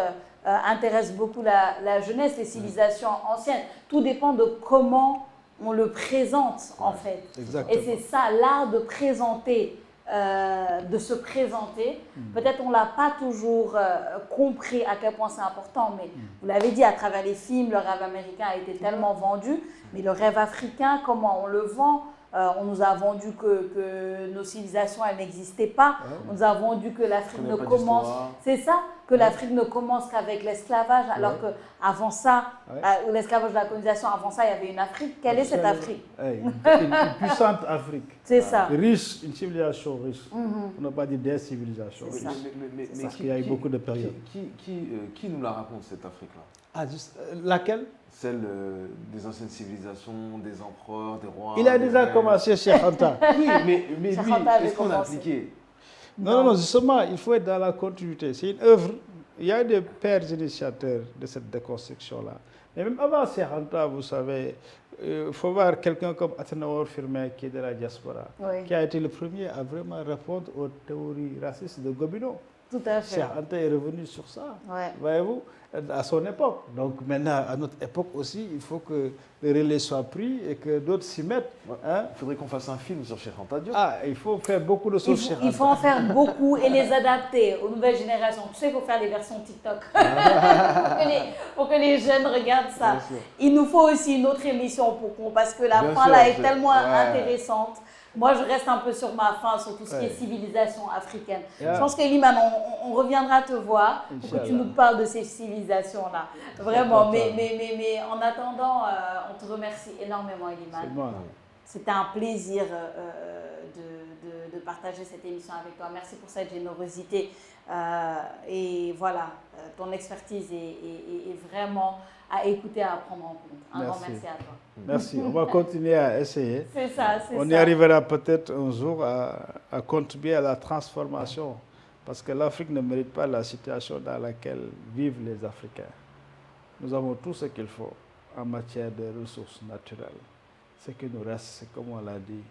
intéresse beaucoup la jeunesse, les civilisations anciennes. Tout dépend de comment on le présente, en fait. Exactement. Et c'est ça, l'art de présenter, de se présenter. Peut-être on ne l'a pas toujours compris à quel point c'est important, mais vous l'avez dit, à travers les films, le rêve américain a été tellement vendu, mais le rêve africain, comment on le vend? On nous a vendu que nos civilisations elles n'existaient pas. On nous a vendu que l'Afrique ne commence. C'est ça, que l'Afrique ne commence qu'avec l'esclavage, alors que avant ça, l'esclavage de la colonisation, avant ça, il y avait une Afrique. Quelle est cette Afrique? Une puissante Afrique. C'est ça. Riche, une civilisation riche. On n'a pas dit des civilisations riches. Parce qu'il y a eu beaucoup de périodes. Qui nous la raconte cette Afrique-là? Ah, juste, laquelle? Celle des anciennes civilisations, des empereurs, des rois. Il a déjà commencé chez Anta. Oui, mais lui, est-ce qu'on a appliqué? Non, justement, il faut être dans la continuité. C'est une œuvre. Il y a des pères initiateurs de cette déconstruction-là. Mais même avant Cheikh Anta, vous savez, il faut voir quelqu'un comme Atenaor Firmin, qui est de la diaspora, qui a été le premier à vraiment répondre aux théories racistes de Gobineau. Tout à fait. Cheikh Anta est revenu sur ça, voyez-vous, à son époque. Donc maintenant, à notre époque aussi, il faut que le relais soit pris et que d'autres s'y mettent. Il faudrait qu'on fasse un film sur Cheikh Anta Diop. Ah, il faut faire beaucoup de choses sur Cheikh Anta. Il faut en faire beaucoup et les adapter aux nouvelles générations. Tu sais, il faut faire des versions TikTok pour que les jeunes regardent ça. Il nous faut aussi une autre émission parce que la fin là est tellement intéressante. Moi, je reste un peu sur ma fin, sur tout ce qui est civilisation africaine. Je pense qu'Eliman, on reviendra te voir pour que tu nous parles de ces civilisations-là. Vraiment. Mais en attendant, on te remercie énormément, Eliman. C'était un plaisir de partager cette émission avec toi. Merci pour cette générosité. Et voilà, ton expertise est vraiment à écouter, à prendre en compte. Un grand merci à toi. Merci. On va continuer à essayer. C'est ça, c'est ça. On y arrivera peut-être un jour à contribuer à la transformation, parce que l'Afrique ne mérite pas la situation dans laquelle vivent les Africains. Nous avons tout ce qu'il faut en matière de ressources naturelles. Ce qui nous reste, c'est comme on l'a dit,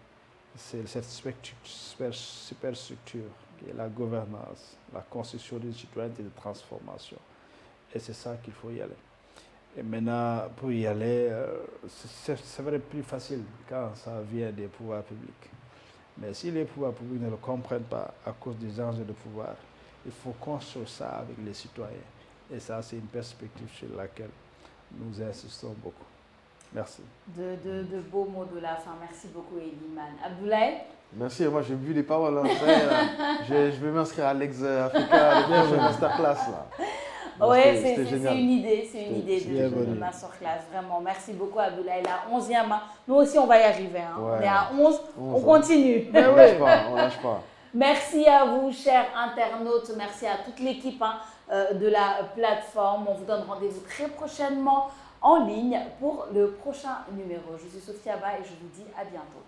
c'est cette superstructure qui est la gouvernance, la construction d'une citoyenneté de transformation. Et c'est ça qu'il faut y aller. Et maintenant, pour y aller, c'est vrai plus facile quand ça vient des pouvoirs publics. Mais si les pouvoirs publics ne le comprennent pas à cause des enjeux de pouvoir, il faut construire ça avec les citoyens. Et ça, c'est une perspective sur laquelle nous insistons beaucoup. Merci. De beaux mots de la fin. Merci beaucoup, Eliman. Abdoulaye? Merci, moi j'ai vu les paroles. Hein. Je vais m'inscrire à l'Ex-Africa, les prochaines masterclass là. Oui, c'est une idée, de masterclass, vraiment. Merci beaucoup, Abdoulaye. La 11e, nous aussi on va y arriver. Hein. Ouais. On est à 11, on continue. On lâche pas, on lâche pas. Merci à vous, chers internautes. Merci à toute l'équipe de la plateforme. On vous donne rendez-vous très prochainement en ligne pour le prochain numéro. Je suis Sophia Ba et je vous dis à bientôt.